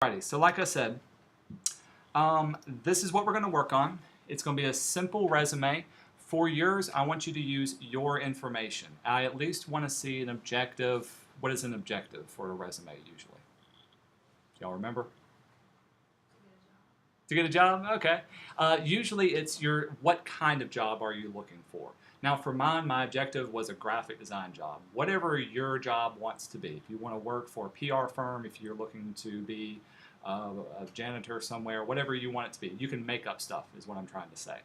Alrighty, so like I said, this is what we're going to work on. It's going to be a simple resume. For yours, I want you to use your information. I at least want to see an objective. What is an objective for a resume usually? Y'all remember? To get a job? Okay. Usually it's what kind of job are you looking for? Now for mine, my objective was a graphic design job. Whatever your job wants to be. If you want to work for a PR firm, if you're looking to be a janitor somewhere, whatever you want it to be. You can make up stuff is what I'm trying to say.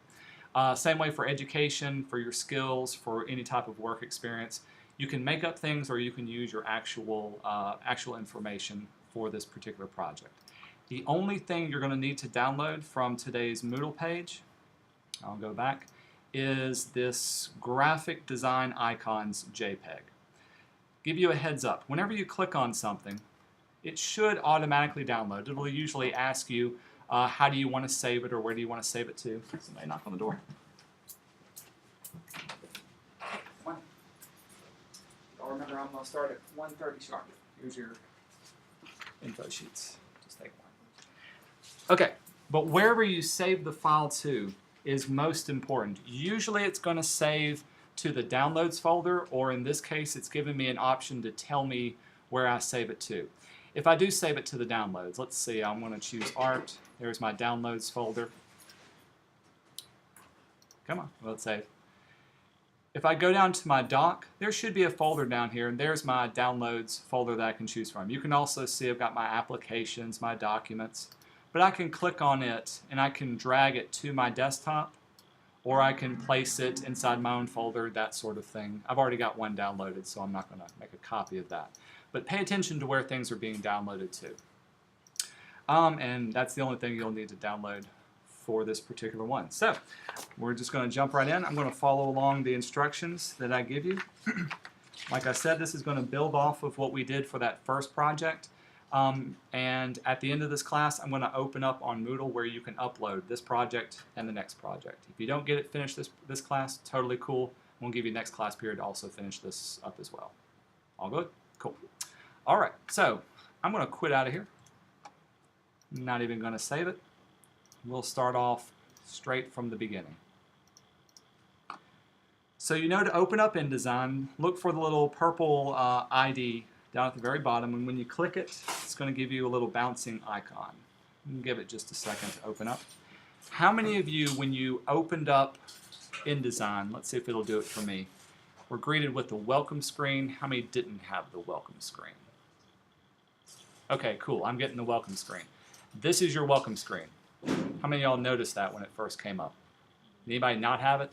Same way for education, for your skills, for any type of work experience. You can make up things or you can use your actual information for this particular project. The only thing you're going to need to download from today's Moodle page, I'll go back, is this graphic design icons JPEG. Give you a heads up. Whenever you click on something, it should automatically download. It will usually ask you how do you want to save it or where do you want to save it to. Somebody knock on the door. Y'all remember I'm going to start at 1:30 sharp. Here's your info sheets. Just take one. Okay, but wherever you save the file to is most important. Usually it's going to save to the downloads folder, or in this case it's giving me an option to tell me where I save it to. If I do save it to the downloads, let's see, I'm going to choose art. There's my downloads folder. Come on, let's save. If I go down to my dock, there should be a folder down here, and there's my downloads folder that I can choose from. You can also see I've got my applications, my documents, but I can click on it and I can drag it to my desktop, or I can place it inside my own folder, that sort of thing. I've already got one downloaded, so I'm not going to make a copy of that. But pay attention to where things are being downloaded to. And that's the only thing you'll need to download for this particular one. So we're just going to jump right in. I'm going to follow along the instructions that I give you. Like I said, this is going to build off of what we did for that first project. And at the end of this class, I'm going to open up on Moodle where you can upload this project and the next project. If you don't get it finished this class, totally cool. We'll give you next class period to also finish this up as well. All good? Cool. All right, so I'm going to quit out of here. I'm not even going to save it. We'll start off straight from the beginning. So you know to open up InDesign, look for the little purple ID down at the very bottom, and when you click it, it's going to give you a little bouncing icon. Give it just a second to open up. How many of you, when you opened up InDesign, let's see if it'll do it for me, were greeted with the welcome screen? How many didn't have the welcome screen? Okay, cool. I'm getting the welcome screen. This is your welcome screen. How many of y'all noticed that when it first came up? Anybody not have it?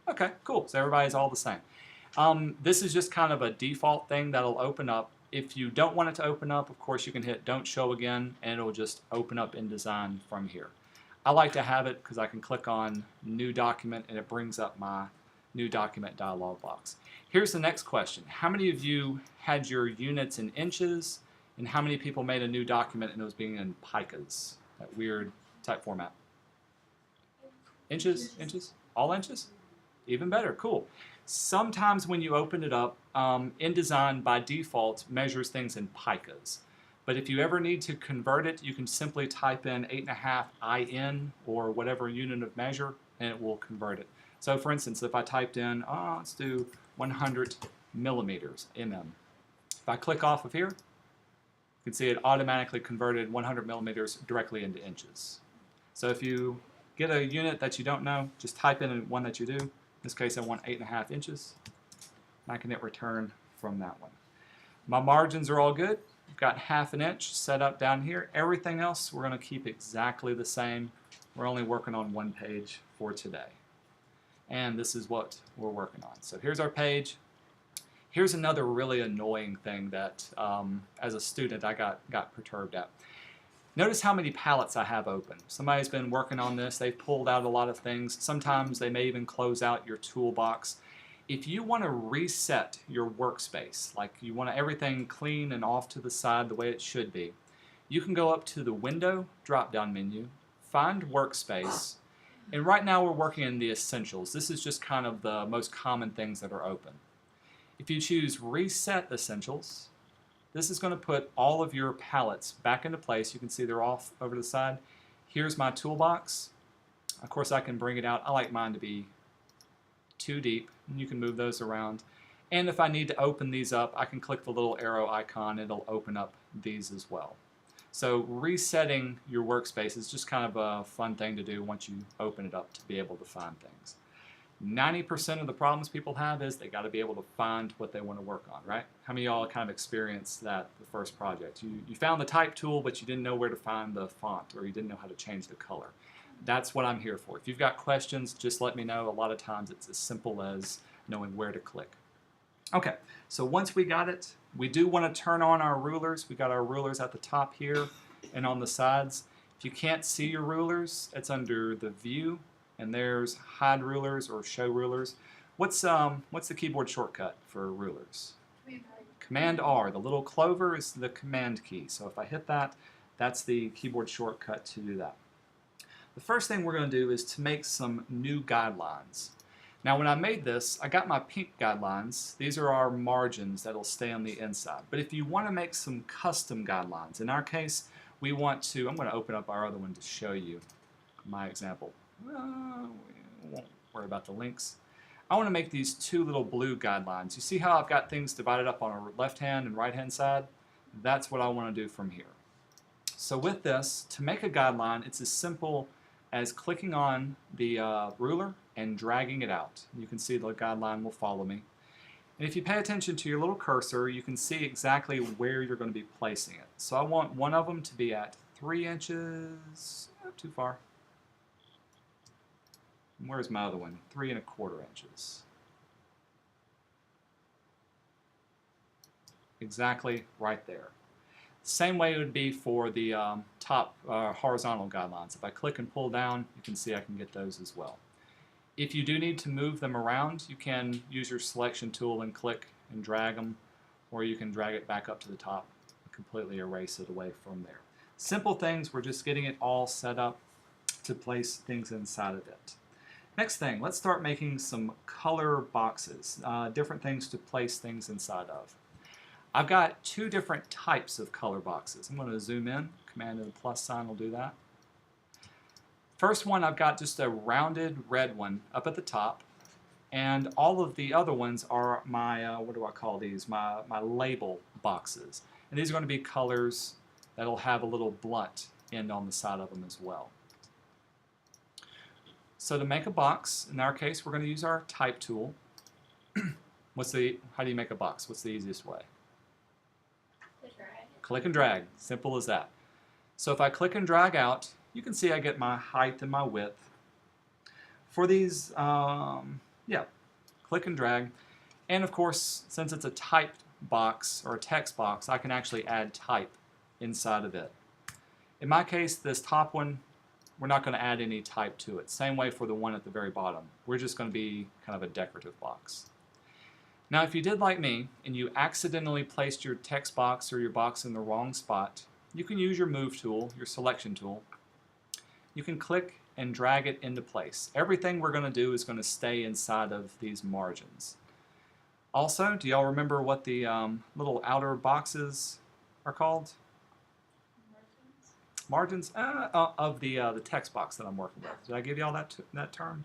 Okay, cool. So everybody's all the same. This is just kind of a default thing that'll open up. If you don't want it to open up, of course you can hit Don't Show Again, and it'll just open up InDesign from here. I like to have it because I can click on New Document, and it brings up my New Document dialog box. Here's the next question. How many of you had your units in inches, and how many people made a new document and it was being in picas, that weird type format? Inches? Inches? All inches? Even better. Cool. Sometimes when you open it up, InDesign by default measures things in picas. But if you ever need to convert it, you can simply type in 8.5 IN or whatever unit of measure, and it will convert it. So for instance, if I typed in, let's do 100 millimeters, mm. If I click off of here, you can see it automatically converted 100 millimeters directly into inches. So if you get a unit that you don't know, just type in one that you do. In this case, I want 8.5 inches. And I can hit return from that one. My margins are all good. I've got 1/2 inch set up down here. Everything else we're going to keep exactly the same. We're only working on one page for today. And this is what we're working on. So here's our page. Here's another really annoying thing that as a student I got perturbed at. Notice how many palettes I have open. Somebody's been working on this. They've pulled out a lot of things. Sometimes they may even close out your toolbox. If you want to reset your workspace, like you want everything clean and off to the side the way it should be, you can go up to the Window drop-down menu, find Workspace, and right now we're working in the Essentials. This is just kind of the most common things that are open. If you choose Reset Essentials, This is going to put all of your palettes back into place. You can see they're off over to the side. Here's my toolbox. Of course, I can bring it out. I like mine to be too deep, and you can move those around. And if I need to open these up, I can click the little arrow icon. It'll open up these as well. So resetting your workspace is just kind of a fun thing to do once you open it up to be able to find things. 90% of the problems people have is they got to be able to find what they want to work on, right? How many of y'all kind of experienced that the first project? You found the type tool, but you didn't know where to find the font, or you didn't know how to change the color. That's what I'm here for. If you've got questions, just let me know. A lot of times it's as simple as knowing where to click. Okay, so once we got it, we do want to turn on our rulers. We got our rulers at the top here and on the sides. If you can't see your rulers, it's under the view, and there's hide rulers or show rulers. What's the keyboard shortcut for rulers? Command R. The little clover is the command key. So if I hit that, that's the keyboard shortcut to do that. The first thing we're going to do is to make some new guidelines. Now when I made this, I got my pink guidelines. These are our margins that'll stay on the inside. But if you want to make some custom guidelines, in our case, we want to, I'm going to open up our other one to show you my example. We won't worry about the links. I want to make these two little blue guidelines. You see how I've got things divided up on a left-hand and right-hand side? That's what I want to do from here. So with this, to make a guideline, it's as simple as clicking on the ruler and dragging it out. You can see the guideline will follow me. And if you pay attention to your little cursor, you can see exactly where you're going to be placing it. So I want one of them to be at 3 inches, not too far. And where's my other one? 3 1/4 inches. Exactly right there. Same way it would be for the top horizontal guidelines. If I click and pull down, you can see I can get those as well. If you do need to move them around, you can use your selection tool and click and drag them, or you can drag it back up to the top and completely erase it away from there. Simple things, we're just getting it all set up to place things inside of it. Next thing, let's start making some color boxes, different things to place things inside of. I've got 2 different types of color boxes. I'm going to zoom in. Command and the plus sign will do that. First one, I've got just a rounded red one up at the top, and all of the other ones are my, what do I call these? My label boxes. And these are going to be colors that'll have a little blunt end on the side of them as well. So to make a box, in our case, we're going to use our type tool. How do you make a box? What's the easiest way? Click and drag. Simple as that. So if I click and drag out, you can see I get my height and my width. For these, click and drag. And of course, since it's a type box or a text box, I can actually add type inside of it. In my case, this top one, we're not going to add any type to it. Same way for the one at the very bottom. We're just going to be kind of a decorative box. Now if you did like me and you accidentally placed your text box or your box in the wrong spot, you can use your move tool, your selection tool. You can click and drag it into place. Everything we're going to do is going to stay inside of these margins. Also, do y'all remember what the little outer boxes are called? Margins of the text box that I'm working with. Did I give y'all that term?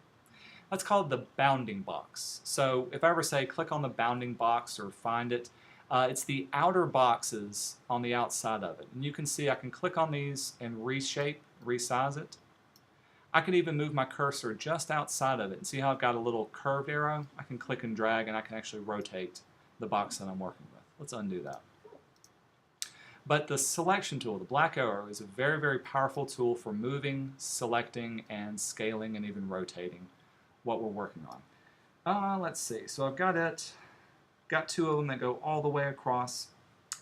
That's called the bounding box. So if I ever say click on the bounding box or find it, it's the outer boxes on the outside of it. And you can see I can click on these and reshape, resize it. I can even move my cursor just outside of it. And see how I've got a little curved arrow? I can click and drag and I can actually rotate the box that I'm working with. Let's undo that. But the selection tool, the black arrow, is a very, very powerful tool for moving, selecting, and scaling, and even rotating what we're working on. Let's see. So I've got it. Got 2 of them that go all the way across.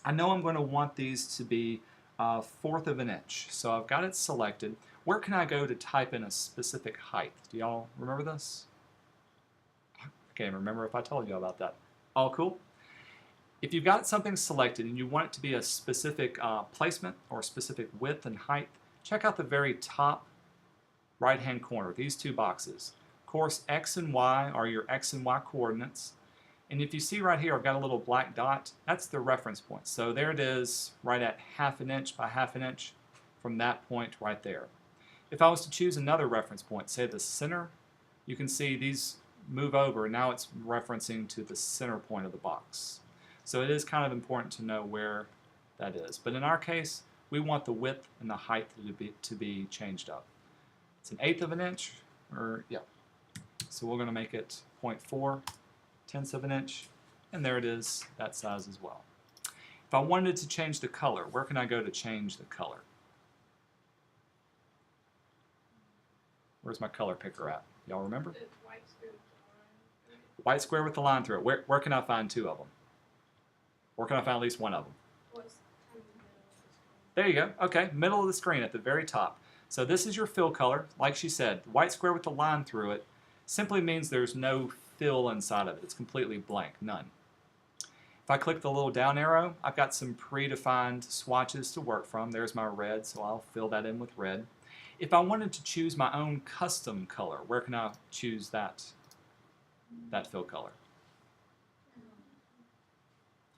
I know I'm going to want these to be 1/4 of an inch. So I've got it selected. Where can I go to type in a specific height? Do y'all remember this? I can't even remember if I told you about that. All cool? If you've got something selected and you want it to be a specific placement or specific width and height, check out the very top right-hand corner, these 2 boxes. Of course, X and Y are your X and Y coordinates. And if you see right here, I've got a little black dot. That's the reference point. So there it is, right at 1/2 inch by 1/2 inch from that point right there. If I was to choose another reference point, say the center, you can see these move over. Now it's referencing to the center point of the box. So it is kind of important to know where that is. But in our case, we want the width and the height to be changed up. It's 1/8 of an inch, or yeah. So we're going to make it 0.4 of an inch, and there it is, that size as well. If I wanted to change the color, where can I go to change the color? Where's my color picker at? Y'all remember? White square with the line through it. Where can I find 2 of them? Where can I find at least 1 of them? There you go. Okay, middle of the screen at the very top. So this is your fill color. Like she said, white square with the line through it simply means there's no fill inside of it. It's completely blank, none. If I click the little down arrow, I've got some predefined swatches to work from. There's my red, so I'll fill that in with red. If I wanted to choose my own custom color, where can I choose that fill color? I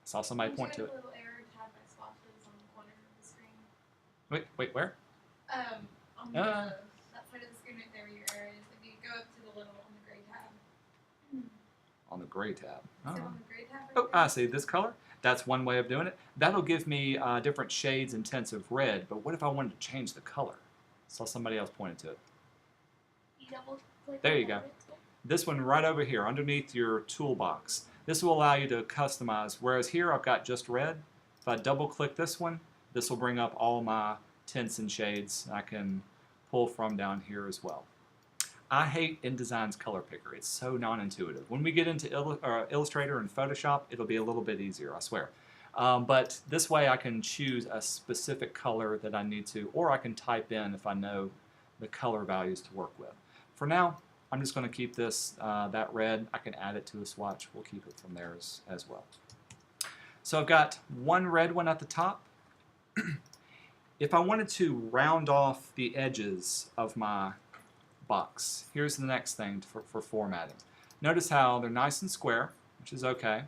saw somebody point to it. Little arrow tab by swatches on the corner of the screen. Wait, where? On that side of the screen right there where your arrow is. If you go up to the little on the gray tab. On the gray tab. Oh. Is it on the gray tab right Oh, I see. This color? That's one way of doing it. That'll give me different shades and tints of red, but what if I wanted to change the color? Saw somebody else pointed to it. You double click. There you go. This one right over here, underneath your toolbox. This will allow you to customize, whereas here I've got just red. If I double click this one, this will bring up all my tints and shades I can pull from down here as well. I hate InDesign's color picker. It's so non-intuitive. When we get into Illustrator and Photoshop, it'll be a little bit easier, I swear. But this way I can choose a specific color that I need to, or I can type in if I know the color values to work with. For now, I'm just going to keep this, that red. I can add it to a swatch. We'll keep it from there as well. So I've got one red one at the top. If I wanted to round off the edges of my box, here's the next thing for formatting. Notice how they're nice and square, which is okay.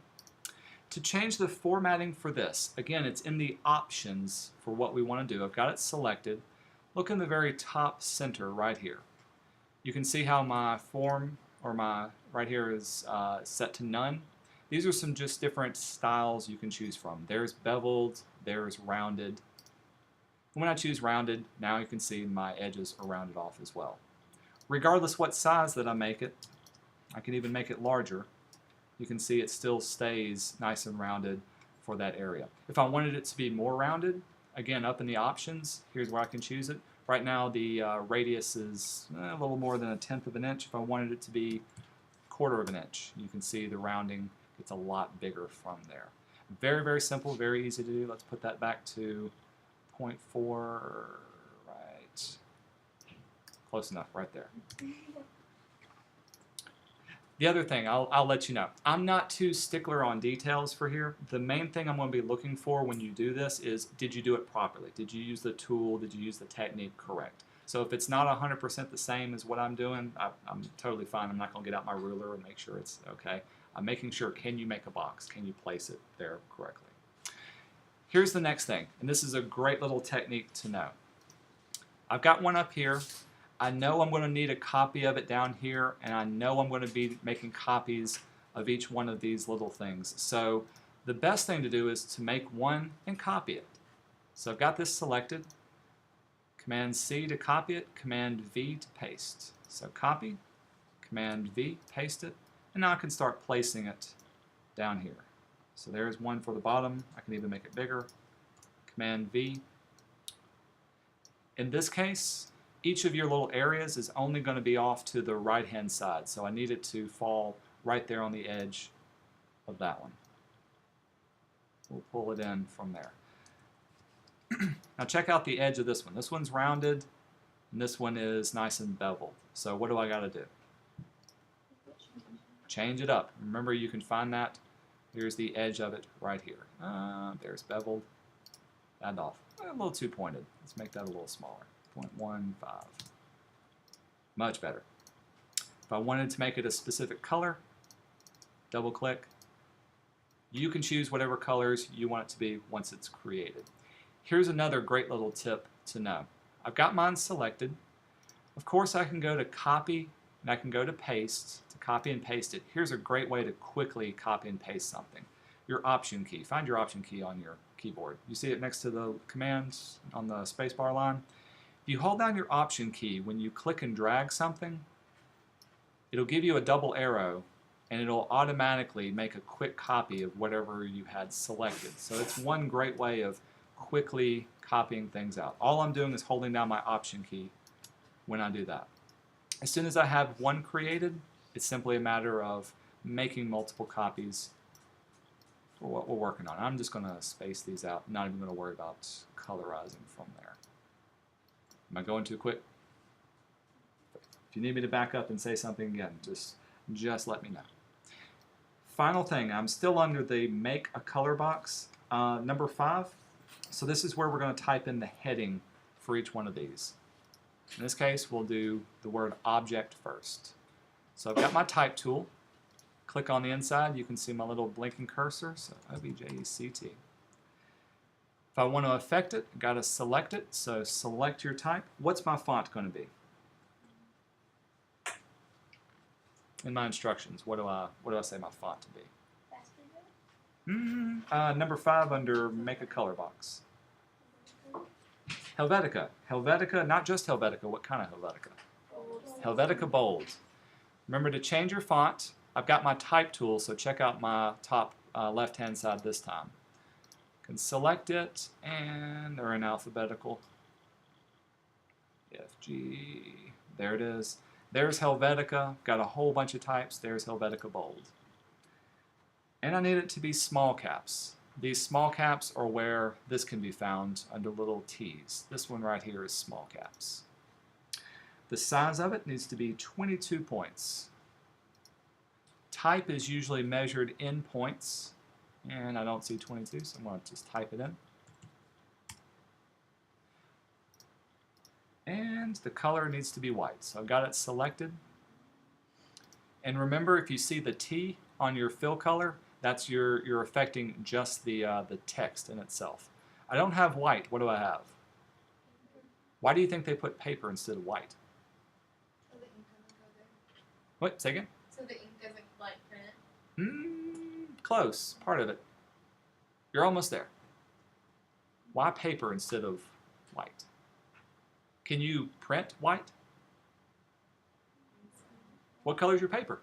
To change the formatting for this, again, it's in the options for what we want to do. I've got it selected. Look in the very top center right here. You can see how my form, or my right here, is set to none. These are some just different styles you can choose from. There's beveled, there's rounded. When I choose rounded, now you can see my edges are rounded off as well. Regardless what size that I make it, I can even make it larger. You can see it still stays nice and rounded for that area. If I wanted it to be more rounded, again, up in the options, here's where I can choose it. Right now the radius is a little more than 1/10 of an inch. If I wanted it to be 1/4 of an inch, you can see the rounding gets a lot bigger from there. Very, very simple, very easy to do. Let's put that back to 0.4, right. Close enough, right there. The other thing, I'll let you know, I'm not too stickler on details for here. The main thing I'm going to be looking for when you do this is, did you do it properly? Did you use the tool? Did you use the technique correct? So if it's not 100% the same as what I'm doing, I'm totally fine. I'm not going to get out my ruler and make sure it's okay. I'm making sure, can you make a box? Can you place it there correctly? Here's the next thing, and this is a great little technique to know. I've got one up here. I know I'm going to need a copy of it down here, and I know I'm going to be making copies of each one of these little things. So the best thing to do is to make one and copy it. So I've got this selected. Command C to copy it, Command V to paste. So copy, Command V, paste it, and now I can start placing it down here. So there's one for the bottom. I can even make it bigger. Command V. In this case, each of your little areas is only going to be off to the right-hand side, so I need it to fall right there on the edge of that one. We'll pull it in from there. Now check out the edge of this one. This one's rounded, and this one is nice and beveled. So what do I got to do? Change it up. Remember, you can find that. Here's the edge of it right here. There's beveled. Add off. A little too pointed. Let's make that a little smaller. 0.15. Much better. If I wanted to make it a specific color, double click, You can choose whatever colors you want it to be once it's created. Here's another great little tip to know. I've got mine selected. Of course, I can go to copy and I can go to paste to copy and paste it. Here's a great way to quickly copy and paste something. Your option key. Find your option key on your keyboard. You see it next to the commands on the spacebar line? If you hold down your option key, when you click and drag something, it'll give you a double arrow and it'll automatically make a quick copy of whatever you had selected. So it's one great way of quickly copying things out. All I'm doing is holding down my option key when I do that. As soon as I have one created, it's simply a matter of making multiple copies for what we're working on. I'm just going to space these out, not even going to worry about colorizing from there. Am I going too quick? If you need me to back up and say something again, just let me know. Final thing, I'm still under the make a color box, number 5. So this is where we're going to type in the heading for each one of these. In this case, we'll do the word object first. So I've got my type tool. Click on the inside, you can see my little blinking cursor, so OBJECT. If I want to affect it, I've got to select it, so select your type. What's my font going to be? In my instructions, what do I say my font to be? Number 5 under make a color box. Helvetica. Helvetica, not just Helvetica, what kind of Helvetica? Helvetica Bold. Remember to change your font. I've got my type tool, so check out my top left-hand side this time. Can select it, and they're in alphabetical. F, G, there it is. There's Helvetica, got a whole bunch of types. There's Helvetica Bold. And I need it to be small caps. These small caps are where this can be found under little t's. This one right here is small caps. The size of it needs to be 22 points. Type is usually measured in points, and I don't see 22, so I'm going to just type it in. And the color needs to be white, so I've got it selected. And remember, if you see the T on your fill color, that's you're affecting just the text in itself. I don't have white. What do I have? Why do you think they put paper instead of white? So the ink doesn't go there. What? Say again? So the ink doesn't like print. Close. Part of it. You're almost there. Why paper instead of white? Can you print white? What color is your paper?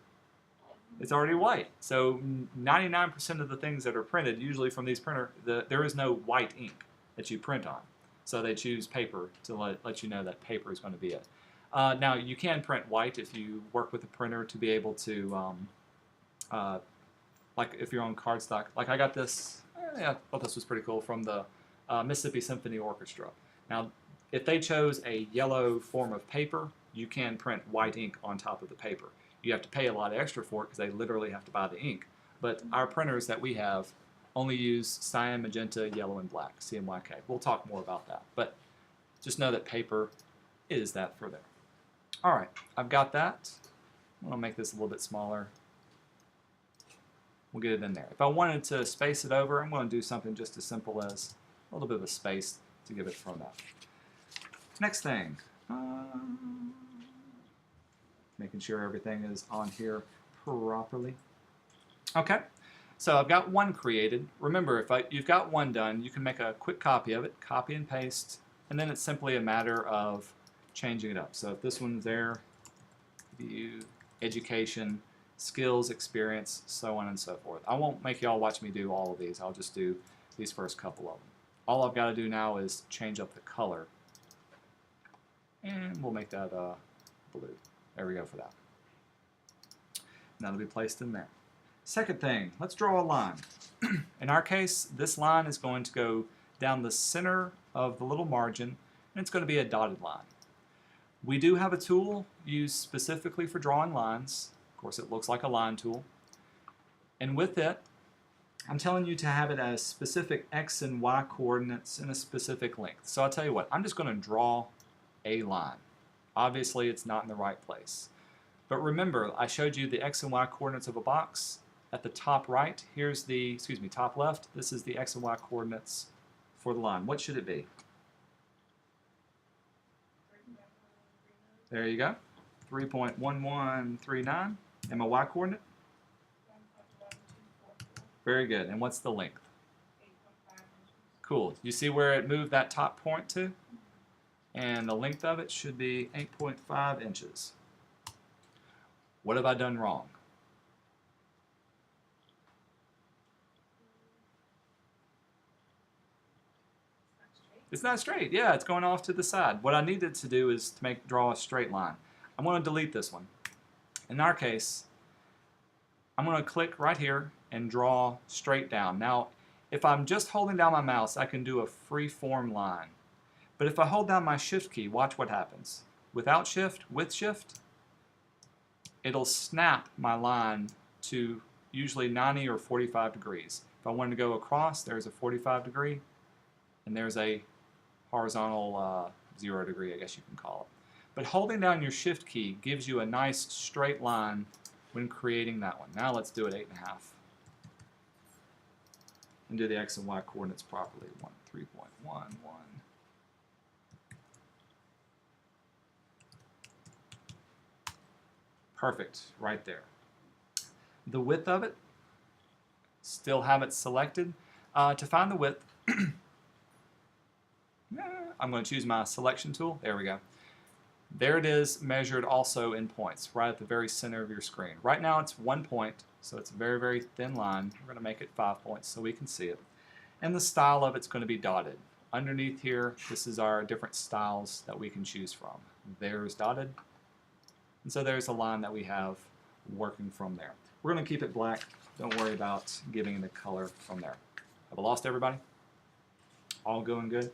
It's already white. So 99% of the things that are printed, usually from these printers, there is no white ink that you print on. So they choose paper to let you know that paper is going to be it. Now, you can print white if you work with a printer to be able to, like if you're on cardstock. Like I got this, I thought this was pretty cool, from the Mississippi Symphony Orchestra. Now, if they chose a yellow form of paper, you can print white ink on top of the paper. You have to pay a lot extra for it because they literally have to buy the ink. But our printers that we have only use cyan, magenta, yellow, and black, CMYK. We'll talk more about that. But just know that paper is that for there. All right, I've got that. I'm going to make this a little bit smaller. We'll get it in there. If I wanted to space it over, I'm going to do something just as simple as a little bit of a space to give it from that. Next thing. Making sure everything is on here properly. Okay, so I've got one created. Remember, if you've got one done, you can make a quick copy of it, copy and paste, and then it's simply a matter of changing it up. So if this one's there, view, education, skills, experience, so on and so forth. I won't make y'all watch me do all of these. I'll just do these first couple of them. All I've got to do now is change up the color. And we'll make that blue. There we go for that. And that'll be placed in there. Second thing, let's draw a line. In our case, this line is going to go down the center of the little margin, and it's going to be a dotted line. We do have a tool used specifically for drawing lines. Of course, it looks like a line tool. And with it, I'm telling you to have it as specific X and Y coordinates in a specific length. So I'll tell you what, I'm just going to draw a line. Obviously, it's not in the right place. But remember, I showed you the X and Y coordinates of a box. at the top right, here's the, top left, this is the x and y coordinates for the line. What should it be? There you go, 3.1139. And my y coordinate? Very good. And what's the length? Cool. You see where it moved that top point to? And the length of it should be 8.5 inches. What have I done wrong? It's not straight. Yeah, it's going off to the side. What I needed to do is to draw a straight line. I'm going to delete this one. In our case, I'm going to click right here and draw straight down. Now, if I'm just holding down my mouse, I can do a free form line. But if I hold down my shift key, watch what happens. Without shift, with shift, it'll snap my line to usually 90 or 45 degrees. If I wanted to go across, there's a 45 degree, and there's a horizontal 0 degree, I guess you can call it. But holding down your shift key gives you a nice straight line when creating that one. Now let's do it 8.5. And do the x and y coordinates properly. 3.11. Perfect, right there. The width of it, still have it selected. To find the width, I'm going to choose my selection tool. There we go. There it is, measured also in points, right at the very center of your screen. Right now it's 1 point, so it's a very, very thin line. We're going to make it 5 points so we can see it. And the style of it's going to be dotted. Underneath here, this is our different styles that we can choose from. There's dotted. And so there's a line that we have working from there. We're going to keep it black. Don't worry about giving it a color from there. Have I lost everybody? All going good?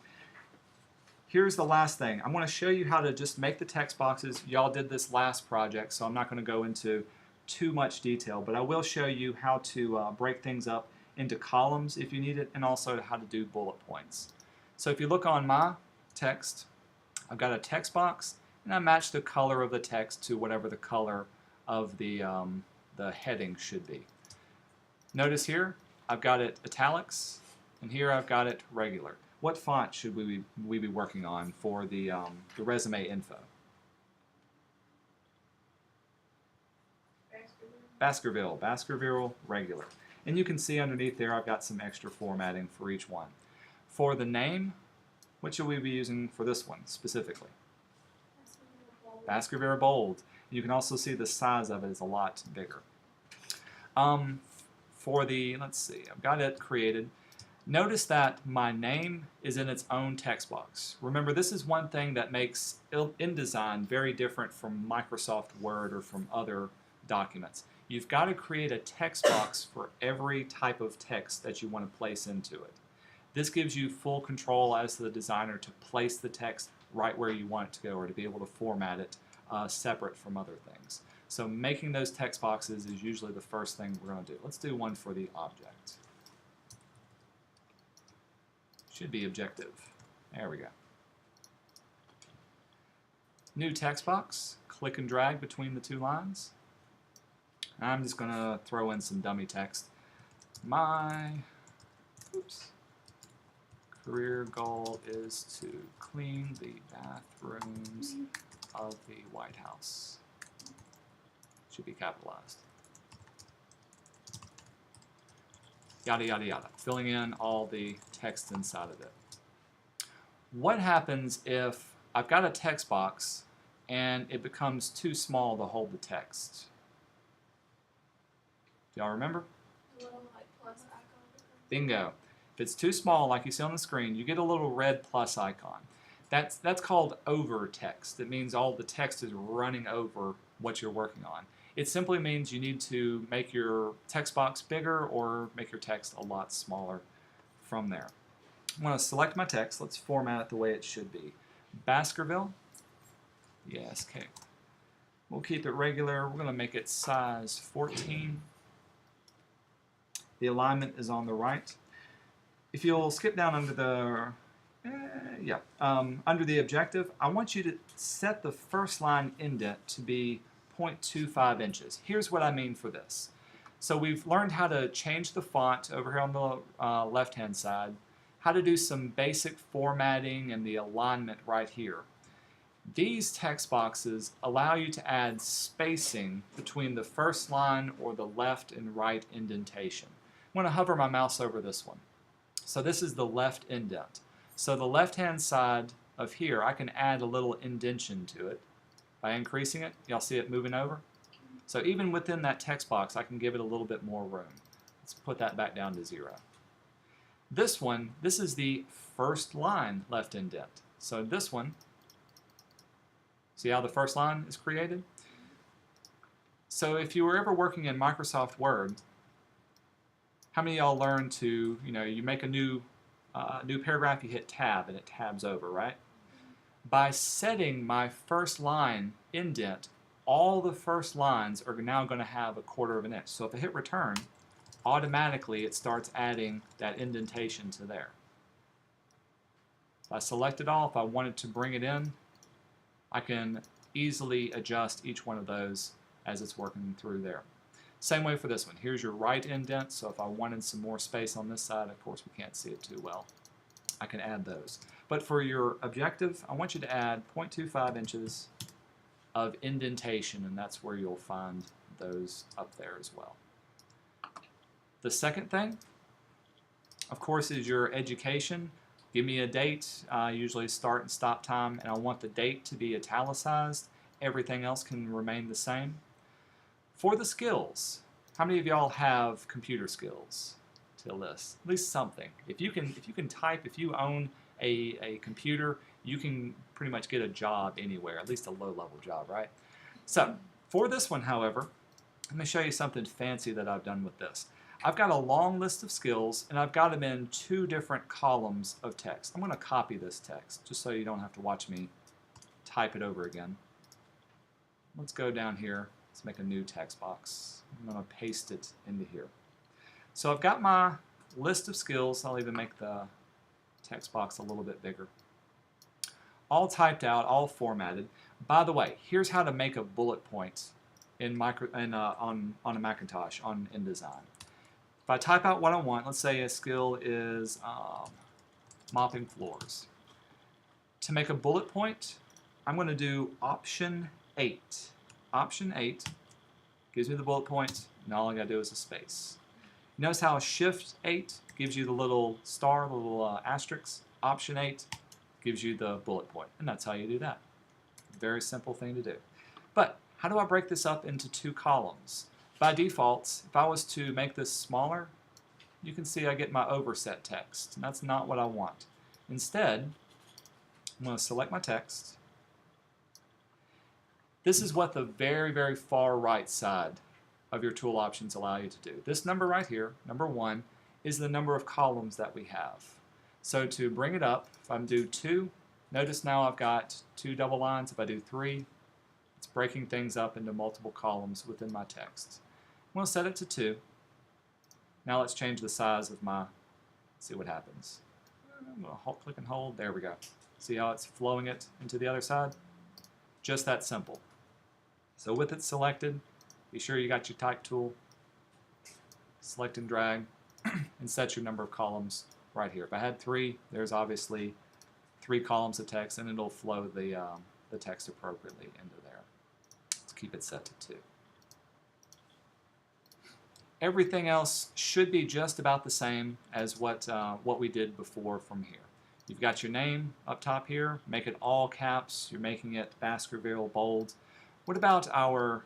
Here's the last thing. I'm going to show you how to just make the text boxes. Y'all did this last project, so I'm not going to go into too much detail, but I will show you how to break things up into columns if you need it, and also how to do bullet points. So if you look on my text, I've got a text box, and I matched the color of the text to whatever the color of the heading should be. Notice here, I've got it italics, and here I've got it regular. What font should we be working on for the resume info? Baskerville regular. And you can see underneath there I've got some extra formatting for each one. For the name, what should we be using for this one specifically? Baskerville bold. You can also see the size of it is a lot bigger. For the, let's see, I've got it created. Notice that my name is in its own text box. Remember, this is one thing that makes InDesign very different from Microsoft Word or from other documents. You've got to create a text box for every type of text that you want to place into it. This gives you full control as the designer to place the text right where you want it to go, or to be able to format it separate from other things. So making those text boxes is usually the first thing we're going to do. Let's do one for the object. Should be objective. There we go. New text box. Click and drag between the two lines. I'm just going to throw in some dummy text. My career goal is to clean the bathrooms of the White House. Should be capitalized. Yada, yada, yada. Filling in all the text inside of it. What happens if I've got a text box and it becomes too small to hold the text? Do y'all remember? A little like plus icon. Bingo. If it's too small, like you see on the screen, you get a little red plus icon. That's called over text. It means all the text is running over what you're working on. It simply means you need to make your text box bigger or make your text a lot smaller from there. I'm going to select my text. Let's format it the way it should be. Baskerville. Yes, okay. We'll keep it regular. We're going to make it size 14. The alignment is on the right. If you'll skip down under the under the objective, I want you to set the first line indent to be 0.25 inches. Here's what I mean for this. So we've learned how to change the font over here on the left-hand side, how to do some basic formatting and the alignment right here. These text boxes allow you to add spacing between the first line or the left and right indentation. I'm going to hover my mouse over this one. So this is the left indent. So the left-hand side of here, I can add a little indentation to it by increasing it. Y'all see it moving over? So even within that text box, I can give it a little bit more room. Let's put that back down to 0. This one, this is the first line left indent. So this one, see how the first line is created? So if you were ever working in Microsoft Word, how many of y'all learned to, you make a new paragraph, you hit tab and it tabs over, right? By setting my first line indent, all the first lines are now going to have 1/4 of an inch. So if I hit return, automatically it starts adding that indentation to there. If I select it all, if I wanted to bring it in, I can easily adjust each one of those as it's working through there. Same way for this one. Here's your right indent, so if I wanted some more space on this side, of course we can't see it too well, I can add those. But for your objective, I want you to add 0.25 inches of indentation, and that's where you'll find those up there as well. The second thing, of course, is your education. Give me a date, usually start and stop time, and I want the date to be italicized. Everything else can remain the same. For the skills, how many of y'all have computer skills to list? At least something. If you can type, if you own a computer, you can pretty much get a job anywhere, at least a low-level job, right? So for this one, however, let me show you something fancy that I've done with this. I've got a long list of skills, and I've got them in 2 different columns of text. I'm going to copy this text, just so you don't have to watch me type it over again. Let's go down here. Let's make a new text box. I'm going to paste it into here. So I've got my list of skills. I'll even make the text box a little bit bigger. All typed out, all formatted. By the way, here's how to make a bullet point on a Macintosh on InDesign. If I type out what I want, let's say a skill is mopping floors. To make a bullet point, I'm going to do Option 8. Option 8 gives me the bullet point, and all I got to do is a space. Notice how Shift 8 gives you the little star, the little asterisk. Option 8 gives you the bullet point, and that's how you do that. Very simple thing to do. But how do I break this up into 2 columns? By default, if I was to make this smaller, you can see I get my overset text, and that's not what I want. Instead, I'm going to select my text. This is what the very, very far right side of your tool options allow you to do. This number right here, number 1, is the number of columns that we have. So to bring it up, if I do 2, notice now I've got 2 double lines. If I do 3, it's breaking things up into multiple columns within my text. I'm going to set it to 2. Now let's change the size of my, see what happens. I'm going to click and hold, there we go. See how it's flowing it into the other side? Just that simple. So with it selected, be sure you got your type tool, select and drag, and set your number of columns right here. If I had 3, there's obviously 3 columns of text, and it'll flow the text appropriately into there. Let's keep it set to 2. Everything else should be just about the same as what we did before from here. You've got your name up top here. Make it all caps. You're making it Baskerville bold. What about our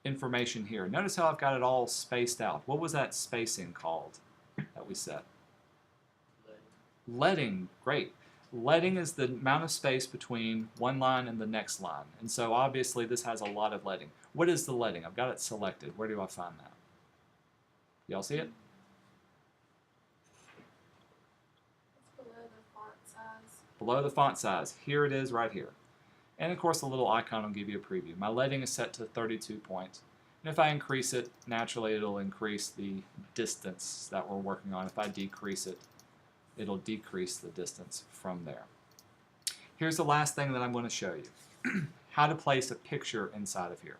information here? Notice how I've got it all spaced out. What was that spacing called that we set? Leading. Great. Leading is the amount of space between one line and the next line. And so obviously this has a lot of leading. What is the leading? I've got it selected. Where do I find that? Y'all see it? It's below the font size. Below the font size. Here it is right here. And of course the little icon will give you a preview. My leading is set to 32 points. And if I increase it, naturally it'll increase the distance that we're working on. If I decrease it, it'll decrease the distance from there. Here's the last thing that I'm going to show you. How to place a picture inside of here.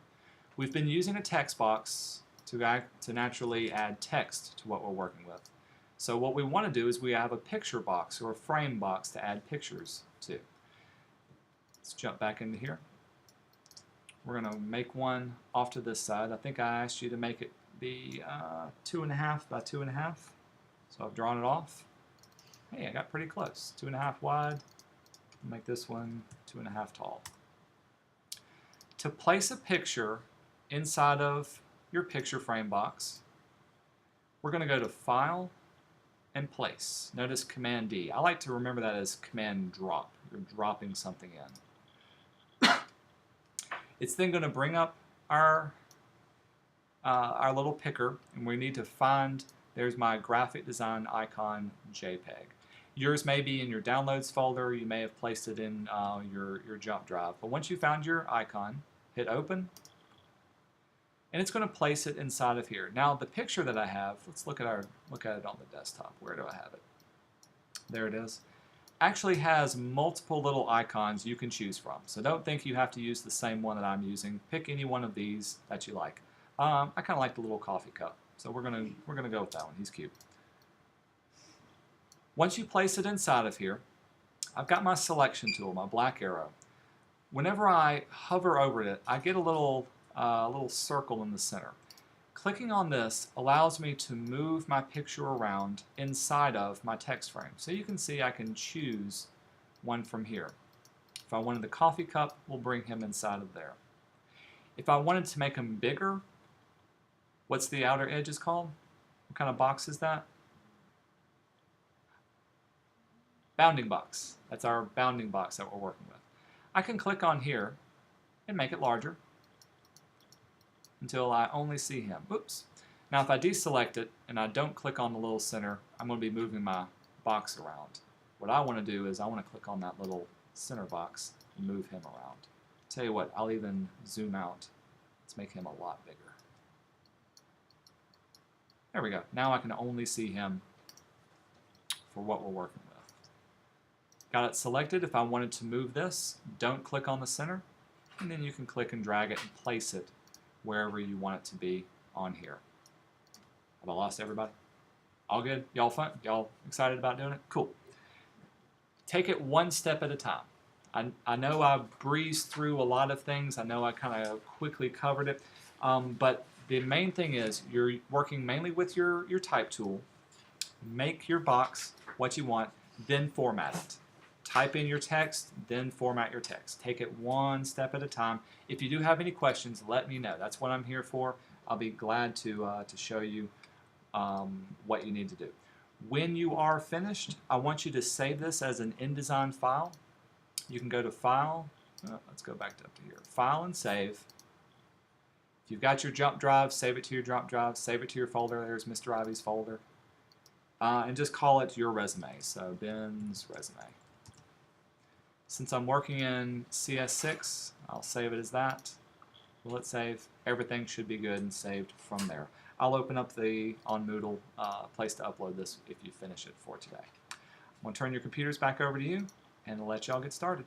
We've been using a text box to naturally add text to what we're working with. So what we want to do is we have a picture box or a frame box to add pictures to. Let's jump back into here. We're going to make one off to this side. I think I asked you to make it be 2.5 by 2.5. So I've drawn it off. Hey, I got pretty close. 2.5 wide. Make this one 2.5 tall. To place a picture inside of your picture frame box, we're going to go to File and Place. Notice Command D. I like to remember that as Command Drop. You're dropping something in. It's then going to bring up our little picker, and we need to find, there's my graphic design icon JPEG. Yours may be in your downloads folder, you may have placed it in your jump drive. But once you found your icon, hit open, and it's going to place it inside of here. Now the picture that I have, let's look at it on the desktop. Where do I have it? There it is. Actually has multiple little icons you can choose from. So don't think you have to use the same one that I'm using. Pick any one of these that you like. I kind of like the little coffee cup, so we're gonna go with that one. He's cute. Once you place it inside of here, I've got my selection tool, my black arrow. Whenever I hover over it, I get a little circle in the center. Clicking on this allows me to move my picture around inside of my text frame. So you can see I can choose one from here. If I wanted the coffee cup, we'll bring him inside of there. If I wanted to make him bigger, what's the outer edges called? What kind of box is that? Bounding box. That's our bounding box that we're working with. I can click on here and make it larger until I only see him. Oops. Now if I deselect it and I don't click on the little center, I'm going to be moving my box around. What I want to do is I want to click on that little center box and move him around. Tell you what, I'll even zoom out. Let's make him a lot bigger. There we go. Now I can only see him for what we're working with. Got it selected. If I wanted to move this, don't click on the center, and then you can click and drag it and place it wherever you want it to be on here. Have I lost everybody? All good? Y'all fun? Y'all excited about doing it? Cool. Take it one step at a time. I know I breezed through a lot of things. I know I kind of quickly covered it, but the main thing is you're working mainly with your type tool. Make your box what you want, then format it. Type in your text, then format your text. Take it one step at a time. If you do have any questions, let me know. That's what I'm here for. I'll be glad to show you what you need to do. When you are finished, I want you to save this as an InDesign file. You can go to File. Let's go back up to here. File and Save. If you've got your jump drive, save it to your jump drive. Save it to your folder. There's Mr. Ivy's folder. And just call it your resume. So Ben's resume. Since I'm working in CS6, I'll save it as that. Will it save? Everything should be good and saved from there. I'll open up the on Moodle place to upload this if you finish it for today. I'm going to turn your computers back over to you and let y'all get started.